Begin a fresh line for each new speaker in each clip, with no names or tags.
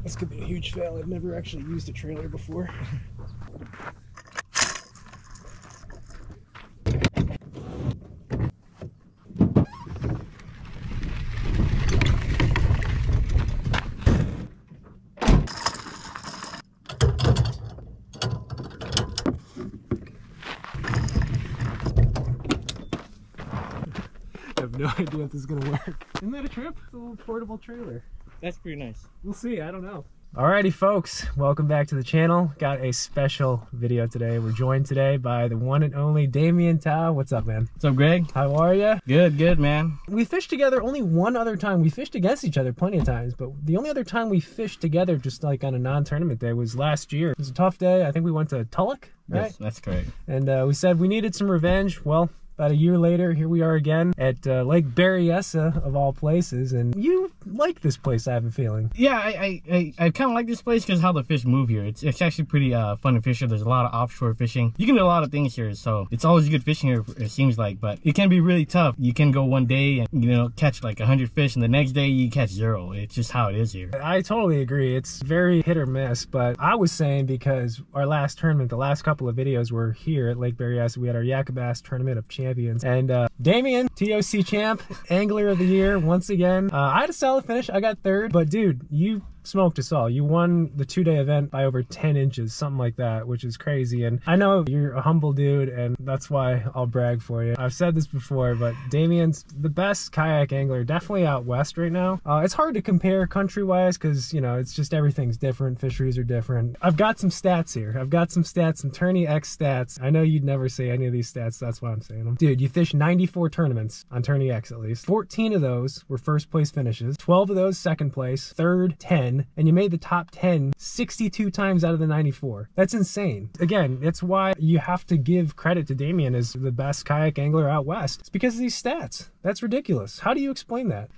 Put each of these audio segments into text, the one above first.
This could be a huge fail. I've never actually used a trailer before. I have no idea if this is gonna work. Isn't that a trip? It's a little portable trailer.
That's pretty nice.
We'll see, I don't know. Alrighty folks, welcome back to the channel. Got a special video today. We're joined today by the one and only Damian Thao. What's up, man?
What's up, Greg?
How are you?
Good, man.
We fished together only one other time. We fished against each other plenty of times, but the only other time we fished together just like on a non-tournament day was last year. It was a tough day. I think we went to Tulloch, right?
Yes, that's correct.
And we said we needed some revenge. Well, about a year later, here we are again at Lake Berryessa, of all places, and you like this place, I have a feeling.
Yeah, I kind of like this place because how the fish move here. It's actually pretty fun to fish here. There's a lot of offshore fishing. You can do a lot of things here, so it's always good fishing here, it seems like, but it can be really tough. You can go one day and, you know, catch like 100 fish, and the next day you catch 0. It's just how it is here.
I totally agree. It's very hit or miss, but I was saying because our last tournament, the last couple of videos were here at Lake Berryessa. We had our Yakabass Tournament of Champions. And Damian, TOC champ, angler of the year once again. I had a solid finish. I got 3rd, but dude, you smoked us all. You won the 2-day event by over 10 inches, something like that, which is crazy. And I know you're a humble dude, and that's why I'll brag for you. I've said this before, but Damian's the best kayak angler, definitely out west right now. It's hard to compare country-wise because, you know, it's just everything's different. Fisheries are different. I've got some stats here. I've got some stats, some Tourney X stats. I know you'd never say any of these stats. That's why I'm saying them. Dude, you fished 94 tournaments on Tourney X at least. 14 of those were first place finishes. 12 of those second place. 3rd, 10. And you made the top 10 62 times out of the 94. That's insane. Again, it's why you have to give credit to Damian as the best kayak angler out west. It's because of these stats. That's ridiculous. How do you explain that?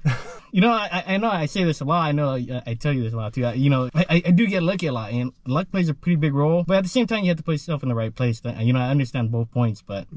You know, I know I say this a lot. I know I tell you this a lot too. You know, I do get lucky a lot, and luck plays a pretty big role. But at the same time, you have to put yourself in the right place. You know, I understand both points, but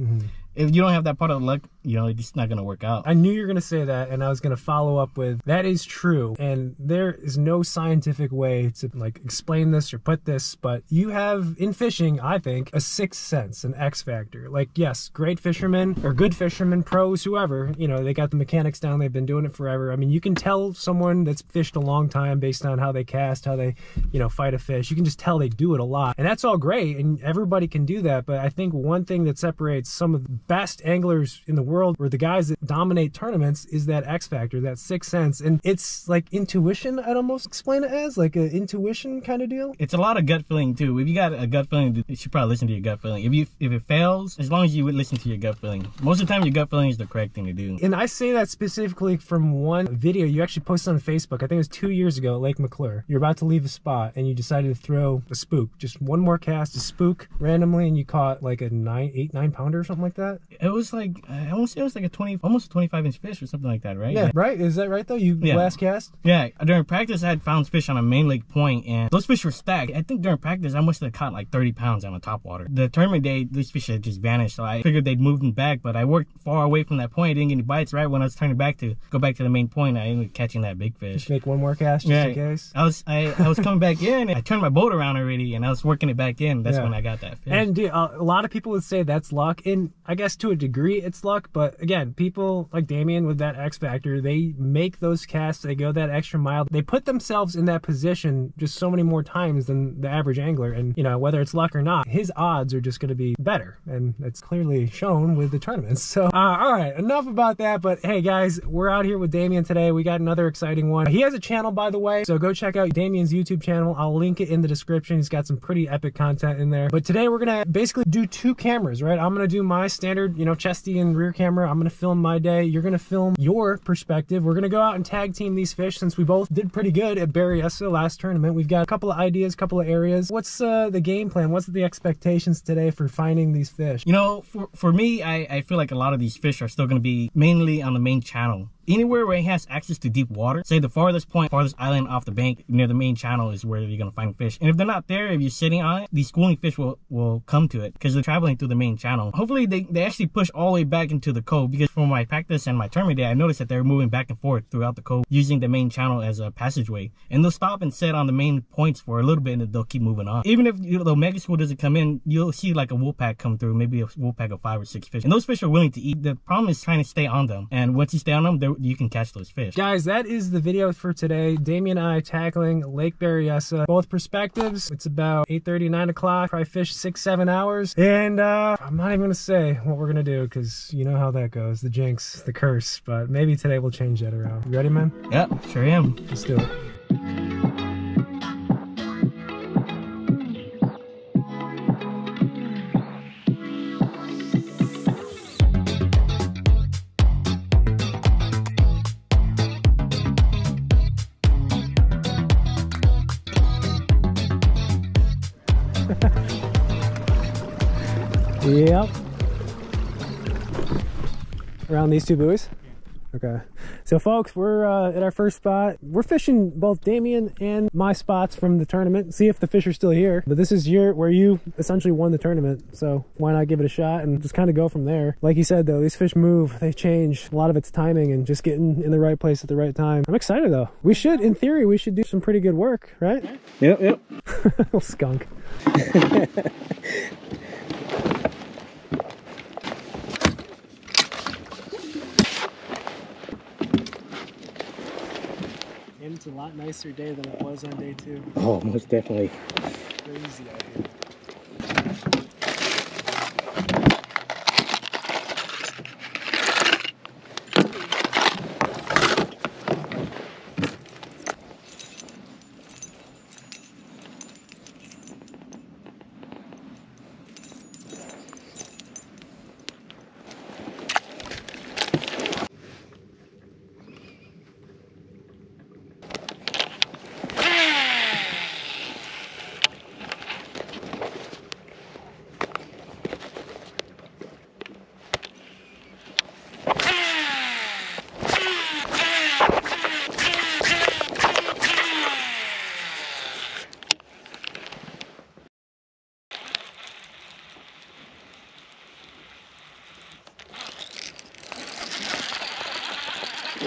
if you don't have that part of the luck, you know, it's not going to work out.
I knew you were going to say that, and I was going to follow up with, that is true, and there is no scientific way to, like, explain this or put this, but you have, in fishing, I think, a 6th sense, an X factor. Like, yes, great fishermen, or good fishermen, pros, whoever, you know, they got the mechanics down, they've been doing it forever. I mean, you can tell someone that's fished a long time based on how they cast, how they, you know, fight a fish. You can just tell they do it a lot, and that's all great, and everybody can do that, but I think one thing that separates some of the best anglers in the world, or the guys that dominate tournaments, is that X factor, that 6th sense. And it's like intuition, I'd almost explain it as, like an intuition kind of deal.
It's a lot of gut feeling too. If you got a gut feeling, you should probably listen to your gut feeling. If it fails, as long as you would listen to your gut feeling, most of the time your gut feeling is the correct thing to do.
And I say that specifically from one video you actually posted on Facebook. I think it was 2 years ago at Lake McClure. You're about to leave a spot and you decided to throw a spook, just one more cast, a spook randomly, and you caught like a 8-9 pounder or something like that.
It was like, I want to say it was like almost a 25-inch fish or something like that, right?
Yeah, right? Is that right though? You last cast?
Yeah, during practice I had found fish on a main lake point, and those fish were stacked. I think during practice I must have caught like 30 pounds on the top water. The tournament day, these fish had just vanished, so I figured they'd moved them back, but I worked far away from that point. I didn't get any bites. Right when I was turning back to go back to the main point, I ended up catching that big fish.
Just make one more cast just in case?
I was coming back in, and I turned my boat around already, and I was working it back in. That's when I got that fish.
And dude, a lot of people would say that's luck, and I guess to a degree it's luck, but again, people like Damian with that X factor, they make those casts, they go that extra mile, they put themselves in that position just so many more times than the average angler, and you know, whether it's luck or not, his odds are just going to be better, and it's clearly shown with the tournaments. So all right, enough about that, but hey guys, we're out here with Damian today. We got another exciting one. He has a channel, by the way, so go check out Damian's YouTube channel. I'll link it in the description. He's got some pretty epic content in there. But today we're gonna basically do 2 cameras, right? I'm gonna do my standard, you know, chesty and rear camera. I'm gonna film my day. You're gonna film your perspective. We're gonna go out and tag team these fish since we both did pretty good at Berryessa last tournament. We've got a couple of ideas, a couple of areas. What's the game plan? What's the expectations today for finding these fish?
You know, for me, I feel like a lot of these fish are still gonna be mainly on the main channel. Anywhere where it has access to deep water, say the farthest point, farthest island off the bank near the main channel is where you're gonna find fish. And if they're not there, if you're sitting on it, these schooling fish will come to it because they're traveling through the main channel. Hopefully they actually push all the way back into the cove, because for my practice and my tournament day, I noticed that they're moving back and forth throughout the cove using the main channel as a passageway. And they'll stop and sit on the main points for a little bit and they'll keep moving on. Even if the mega school doesn't come in, you'll see like a wolf pack come through, maybe a wolf pack of 5 or 6 fish. And those fish are willing to eat. The problem is trying to stay on them. And once you stay on them, you can catch those fish.
Guys, that is the video for today. Damian and I tackling Lake Berryessa. Both perspectives. It's about 8:30, 9 o'clock. Probably fish 6-7 hours. And I'm not even gonna say what we're gonna do, because you know how that goes. The jinx, the curse. But maybe today we'll change that around. You ready, man?
Yeah, sure am.
Let's do it. Yep. Around these 2 buoys? Okay. So folks, we're at our first spot. We're fishing both Damian and my spots from the tournament. See if the fish are still here. But this is where you essentially won the tournament. So why not give it a shot and just kind of go from there. Like you said though, these fish move, they change. A lot of it's timing and just getting in the right place at the right time. I'm excited though. We should, in theory, we should do some pretty good work, right?
Yep.
Skunk. And it's a lot nicer day than it was on day 2.
Oh, most definitely.
Crazy out here.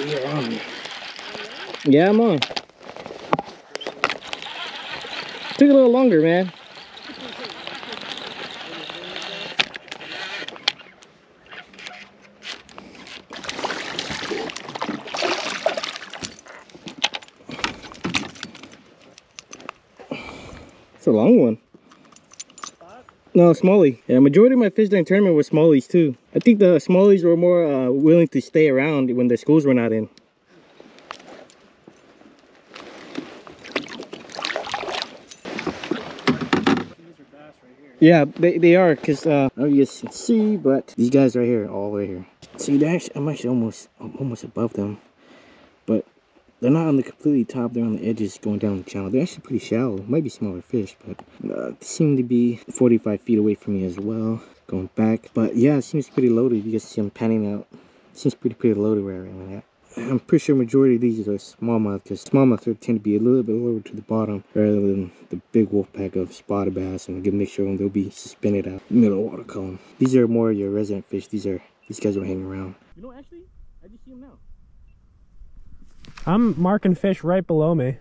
You're on. Yeah, I'm on. Took a little longer, man. It's a long one. No, smallie. Yeah, majority of my fish during tournament were smallies too. I think the smallies were more willing to stay around when the schools were not in. Yeah, they are, because I don't know if you guys can see, but these guys right here, all the way here. See, I'm actually almost above them, but they're not on the completely top. They're on the edges going down the channel. They're actually pretty shallow. Might be smaller fish, but they seem to be 45 feet away from me as well. Going back, but yeah, it seems pretty loaded. You guys see them panning out. It seems pretty loaded where I'm at. I'm pretty sure majority of these are smallmouth, because smallmouth tend to be a little bit lower to the bottom rather than the big wolf pack of spotted bass, and a good mixture of them. They'll be suspended out in the middle of the water column. These are more your resident fish. These guys don't hang around. You know, actually, I just see them now.
I'm marking fish right below me.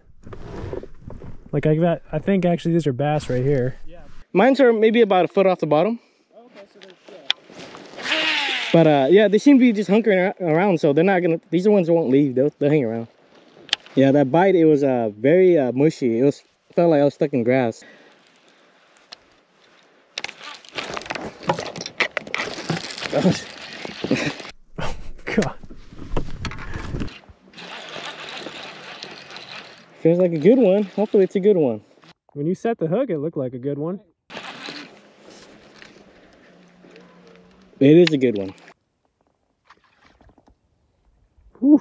Like I think actually these are bass right here.
Yeah. Mine's are maybe about a foot off the bottom.
Oh, okay, so
But yeah, they seem to be just hunkering around, so they're not gonna. These are ones that won't leave. They'll hang around. Yeah, that bite, it was very mushy. It felt like I was stuck in grass. Gosh.
Oh God.
Feels like a good one. Hopefully it's a good one.
When you set the hook, it looked like a good one.
It is a good one.
Whew.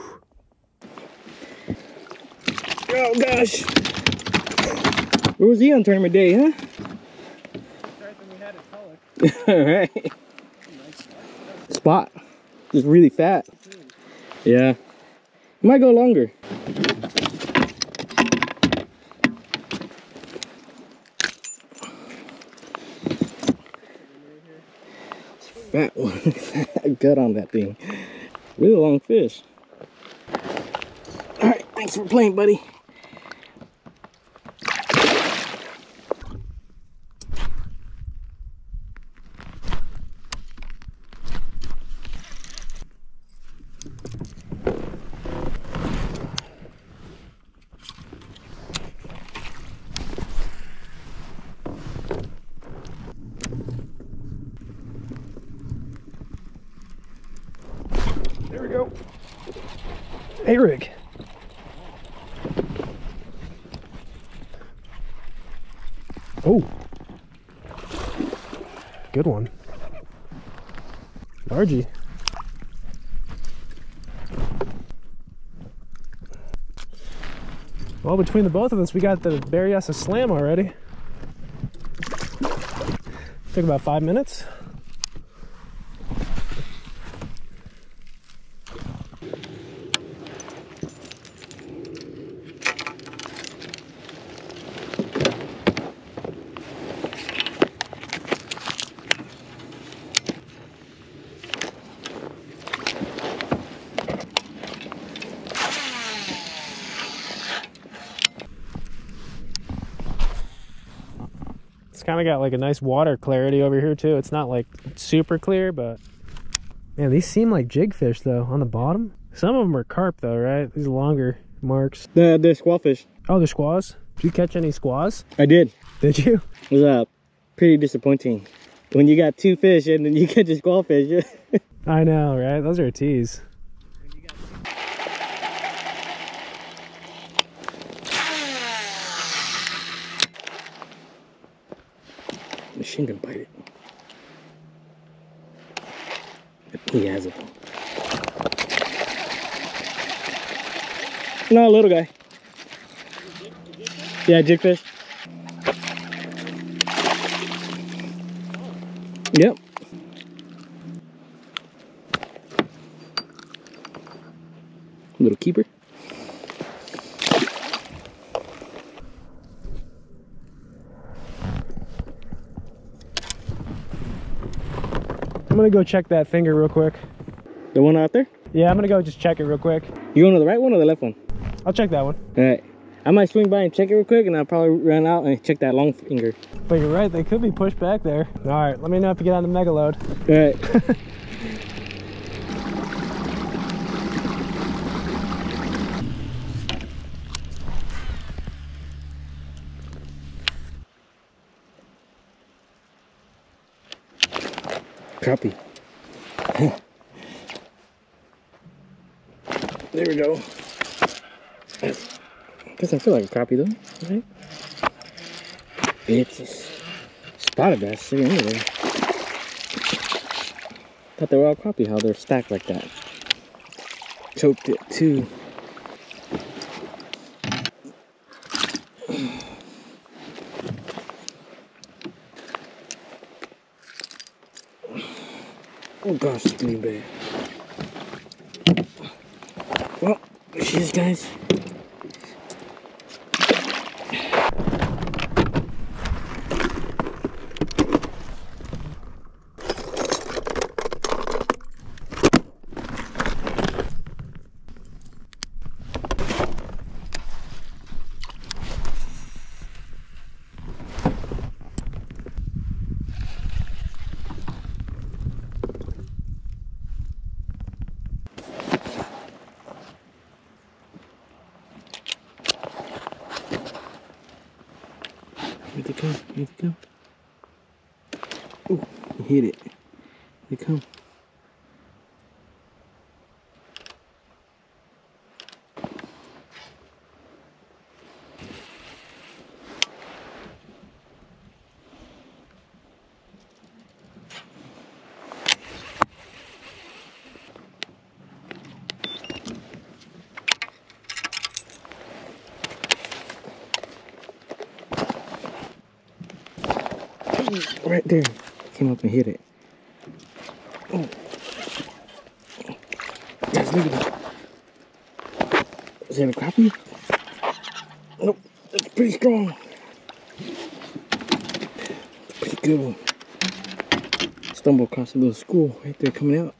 Oh gosh. Where was he on tournament day, huh?
Right when we had it colored.
Alright. Spot. Just really fat. Yeah. Might go longer. Fat one. Gut on that thing. Really long fish. Alright, thanks for playing, buddy.
There we go. Hey, rig. Oh, good one. Largy. Well, between the both of us, we got the Berryessa Slam already. Took about 5 minutes. It's kind of got like a nice water clarity over here too. It's not like super clear, but man, these seem like jig fish though on the bottom. Some of them are carp though, right? These longer marks.
They're squawfish.
Oh, they're squaws. Did you catch any squaws?
I did.
Did you?
It was pretty disappointing. When you got 2 fish and then you catch a squawfish.
I know, right? Those are a tease.
Machine can bite it. He has it. No, little guy. Yeah, jigfish. Yep. Little keeper.
I'm gonna go check that finger real quick.
The one out there?
Yeah, I'm gonna go just check it real quick.
You going to the right one or the left one?
I'll check that one.
All right. I might swing by and check it real quick, and I'll probably run out and check that long finger.
But you're right, they could be pushed back there. All right, let me know if you get on the mega load.
All right. Crappie. There we go. Doesn't feel like a crappie though, right? It's a spotted bass sitting anyway. Thought they were all crappie, how they're stacked like that. Choked it too. Oh gosh, it's getting bad. Well, there she is, guys. Here they come, here they come. Oh, he hit it. Here they come. Right there. Came up and hit it. Oh. Guys, look at it. Is that a crappie? Nope, that's pretty strong. Pretty good one. Stumbled across a little school right there coming out.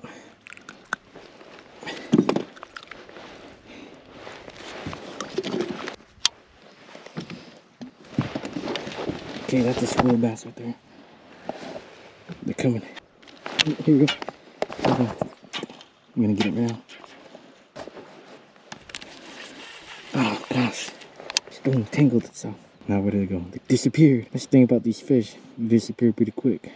Okay, that's a school bass right there. They're coming. Here we go. I'm gonna get it now. Oh gosh, it's entangled itself. Now where did it go? They disappeared. That's the thing about these fish. They disappear pretty quick.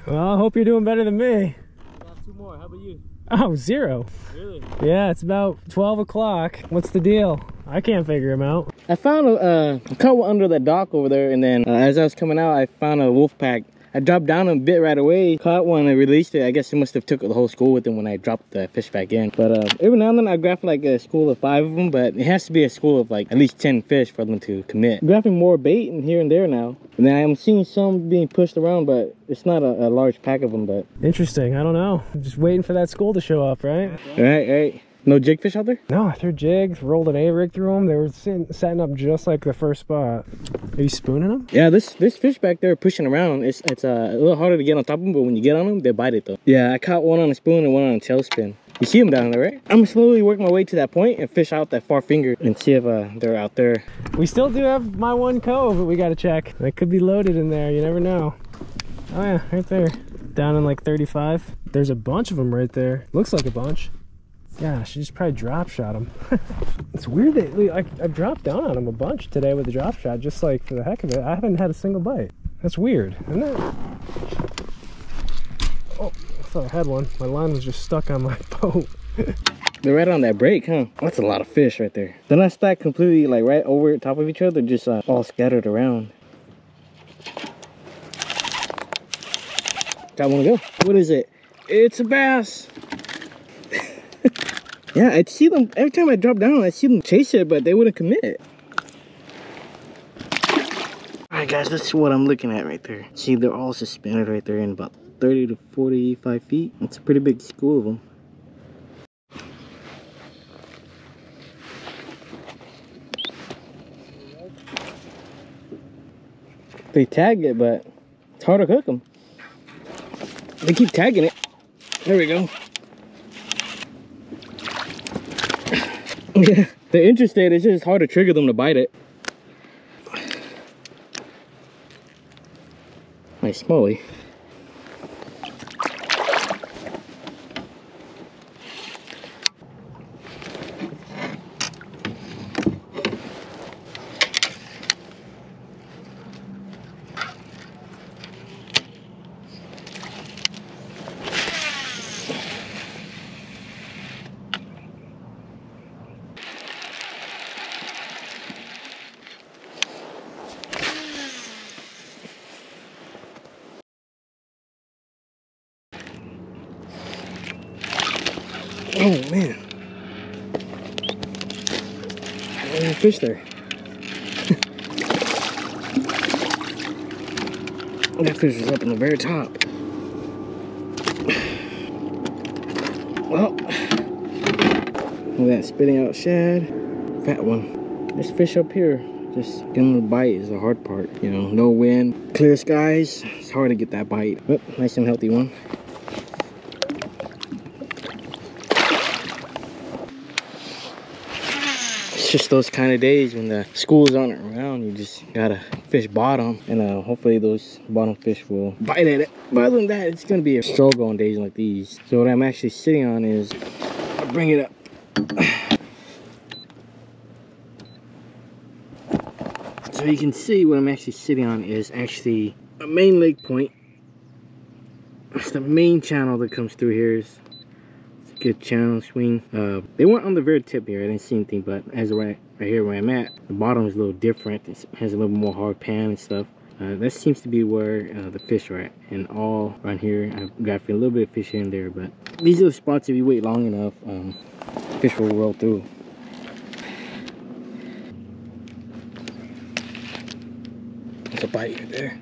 Well, I hope you're doing better than me.
I got 2 more. How about you?
Oh, 0.
Really?
Yeah, it's about 12 o'clock. What's the deal? I can't figure him out.
I found a caught one under that dock over there, and then as I was coming out, I found a wolf pack. I dropped down a bit right away, caught one, and released it. I guess it must have took the whole school with them when I dropped the fish back in. But every now and then I graph like a school of 5 of them, but it has to be a school of like at least 10 fish for them to commit. I'm graphing more bait in here and there now. And then I'm seeing some being pushed around, but it's not a large pack of them. But
Interesting. I don't know. I'm just waiting for that school to show up, right?
Right. No jig fish out there?
No, I threw jigs, rolled an A-rig through them. They were setting up just like the first spot. Are you spooning them?
Yeah, this fish back there pushing around, it's a little harder to get on top of them, but when you get on them, they bite it though. Yeah, I caught one on a spoon and one on a tailspin. You see them down there, right? I'm slowly working my way to that point and fish out that far finger and see if they're out there.
We still do have my one cove that we got to check. It could be loaded in there. You never know. Oh yeah, right there. Down in like 35. There's a bunch of them right there. Looks like a bunch. Gosh, she just probably drop shot them. It's weird that I've dropped down on them a bunch today with the drop shot, just like for the heck of it. I haven't had a single bite. That's weird, isn't it? Oh, I thought I had one. My line was just stuck on my boat.
They're right on that break, huh? That's a lot of fish right there. They're not stacked completely like right over top of each other. They're just all scattered around. Got one to go. What is it? It's a bass. Yeah, I'd see them every time I drop down. I see them chase it, but they wouldn't commit. All right, guys, this is what I'm looking at right there. See, they're all suspended right there in about 30 to 45 feet. That's a pretty big school of them. They tag it, but it's hard to hook them. They keep tagging it. There we go. Yeah, they're interested. It's just hard to trigger them to bite it. Nice smallie. Oh man, there's a fish there. That fish was up in the very top. Well, look at that spitting out shad. Fat one. This fish up here, just getting the bite is the hard part. You know, no wind, clear skies. It's hard to get that bite. But nice and healthy one. It's just those kind of days when the schools aren't around, you just gotta fish bottom, and hopefully those bottom fish will bite at it. But other than that, it's gonna be a struggle on days like these. So what I'm actually sitting on is, I'll bring it up. So you can see what I'm actually sitting on is actually a main lake point. It's the main channel that comes through here. It's a good channel swing. They weren't on the very tip here. I didn't see anything, but as right here where I'm at, the bottom is a little different. It has a little more hard pan and stuff. That seems to be where the fish are at. And all around here, I've got a little bit of fish here and there, but these are the spots, if you wait long enough, fish will roll through. There's a bite right there.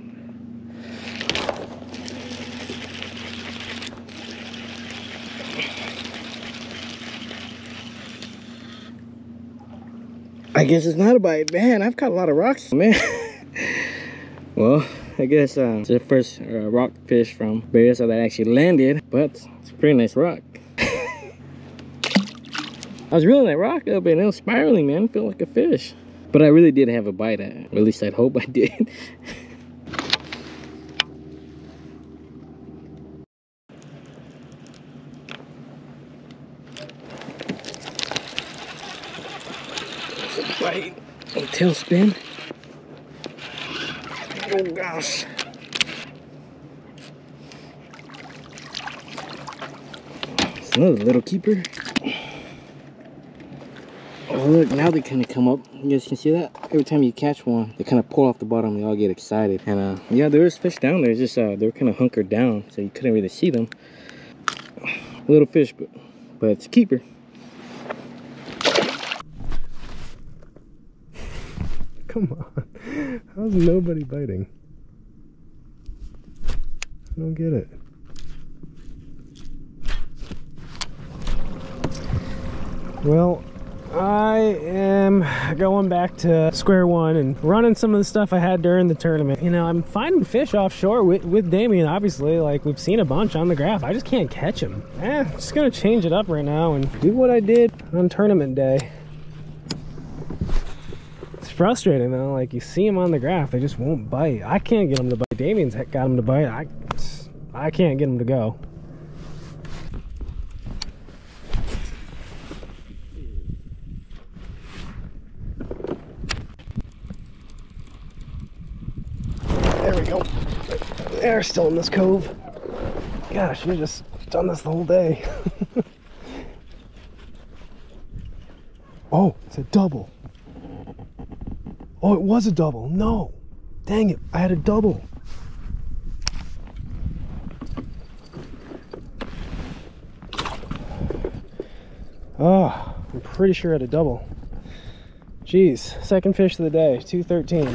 I guess it's not a bite. Man, I've caught a lot of rocks, man. Well, I guess it's the first rock fish from Berryessa that actually landed, but it's a pretty nice rock. I was reeling that rock up and it was spiraling, man. It felt like a fish. But I really did have a bite, or at least I'd hope I did. Bite and tail spin. Oh gosh. It's another little keeper. Oh look, now they kind of come up. You guys can see that? Every time you catch one, they kind of pull off the bottom, they all get excited. And yeah, there was fish down there. It's just they were kind of hunkered down, so you couldn't really see them. Little fish, but it's a keeper.
Come on. How's nobody biting? I don't get it. Well, I am going back to square one and running some of the stuff I had during the tournament. You know, I'm finding fish offshore with Damian, obviously. Like, we've seen a bunch on the graph. I just can't catch them. Just gonna change it up right now and do what I did on tournament day. It's frustrating though, like you see them on the graph, they just won't bite. I can't get them to bite. Damian's got them to bite. I can't get them to go. There we go. They're still in this cove. Gosh, you just done this the whole day. Oh, it's a double. Oh, it was a double. No. Dang it. I had a double. Oh, I'm pretty sure I had a double. Jeez. Second fish of the day. 213.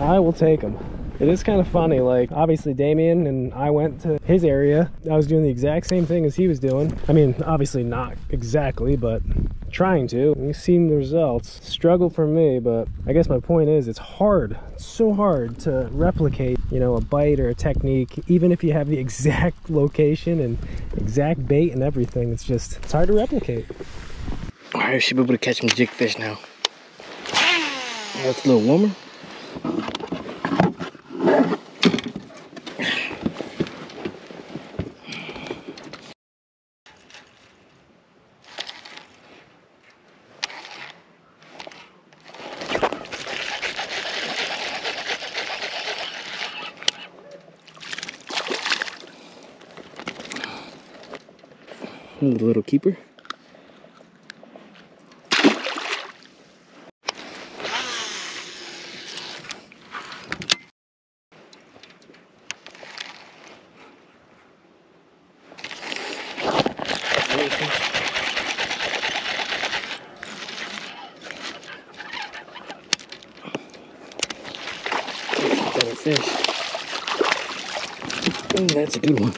I will take them. It is kind of funny, like obviously Damian and I went to his area. I was doing the exact same thing as he was doing. I mean, obviously not exactly, but trying to. You've seen the results. Struggle for me, but I guess my point is it's hard. It's so hard to replicate, you know, a bite or a technique, even if you have the exact location and exact bait and everything. It's hard to replicate.
All right, I should be able to catch some jigfish now. Oh, it's a little warmer. A little keeper. Better fish. Oh, that's a good one.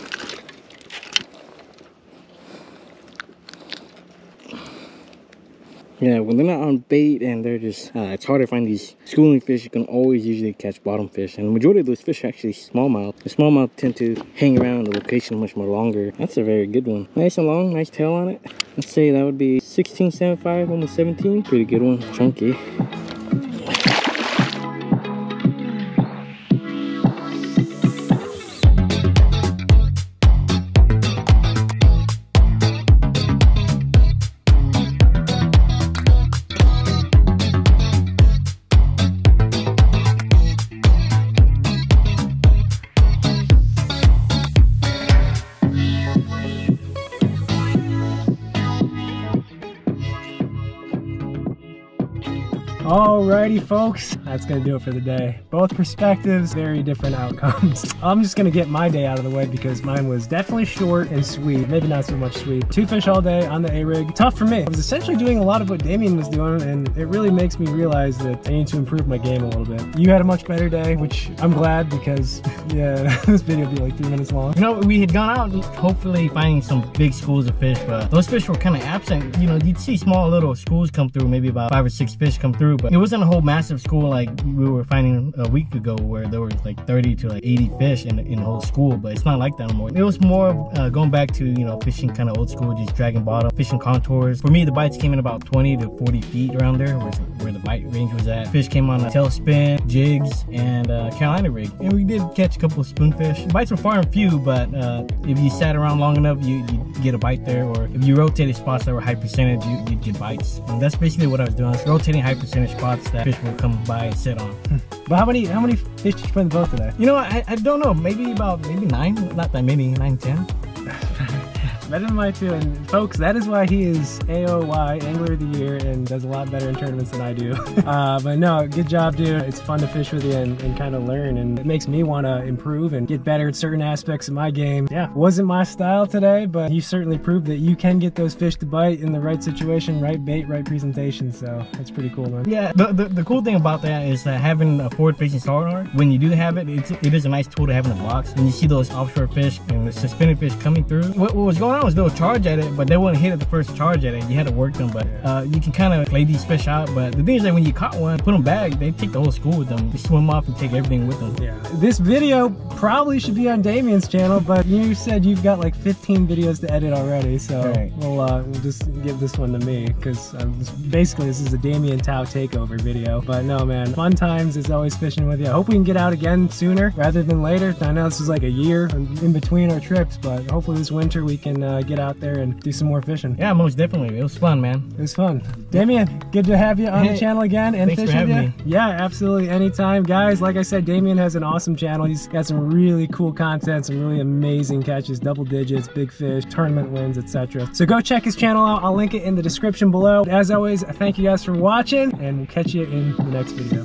Yeah, when they're not on bait and they're just, it's hard to find these schooling fish. You can always usually catch bottom fish. And the majority of those fish are actually smallmouth. The smallmouth tend to hang around the location much more longer. That's a very good one. Nice and long, nice tail on it. Let's say that would be 16.75, almost 17. Pretty good one, chunky.
Alrighty folks, that's gonna do it for the day. Both perspectives, very different outcomes. I'm just gonna get my day out of the way because mine was definitely short and sweet. Maybe not so much sweet. 2 fish all day on the A-rig. Tough for me. I was essentially doing a lot of what Damian was doing, and it really makes me realize that I need to improve my game a little bit. You had a much better day, which I'm glad because, yeah, this video would be like 3 minutes long.
You know, we had gone out hopefully finding some big schools of fish, but those fish were kind of absent. You know, you'd see small little schools come through, maybe about 5 or 6 fish come through, but it wasn't a whole massive school like we were finding a week ago where there was like 30 to like 80 fish in the whole school, but it's not like that anymore. It was more going back to, you know, fishing kind of old school, just dragging bottom, fishing contours. For me, the bites came in about 20 to 40 feet around there where the bite range was at. Fish came on a tailspin, jigs, and Carolina rig. And we did catch a couple of spoonfish. The bites were far and few, but if you sat around long enough, you'd get a bite there, or if you rotated spots that were high percentage, you'd get bites. And that's basically what I was doing. I was rotating high percentage spots that fish will come by and sit on.
But how many fish did you put in the boat today?
You know, I don't know. Maybe 9, not that many, 9, 10.
Better than mine too, and folks, that is why he is AOY Angler of the Year and does a lot better in tournaments than I do. But no, good job, dude. It's fun to fish with you and kind of learn, and it makes me want to improve and get better at certain aspects of my game. Yeah, wasn't my style today, but you certainly proved that you can get those fish to bite in the right situation, right bait, right presentation, so that's pretty cool, man.
Yeah, the cool thing about that is that having a forward-facing sonar, when you do have it, it is a nice tool to have in the box. When you see those offshore fish and the suspended fish coming through, what was going on was they'll charge at it, but they wouldn't hit at the first charge at it. You had to work them, but you can kind of play these fish out. But the thing is that when you caught one, put them back, they take the whole school with them. They swim off and take everything with them.
Yeah. This video probably should be on Damian's channel, but you said you've got like 15 videos to edit already, so
right.
we'll just give this one to me because basically this is a Damian Thao takeover video. But no, man, fun times as always fishing with you. I hope we can get out again sooner rather than later. I know this is like a year in between our trips, but hopefully this winter we can get out there and do some more fishing.
Yeah, most definitely. It was fun, man.
It was fun. Damian, good to have you on the channel again and
thanks
fish
for having
with you.
me.
Yeah, absolutely. Anytime. Guys, like I said, Damian has an awesome channel. He's got some really cool content, some really amazing catches, double digits, big fish, tournament wins, etc. So go check his channel out. I'll link it in the description below. As always, thank you guys for watching, and we'll catch you in the next video.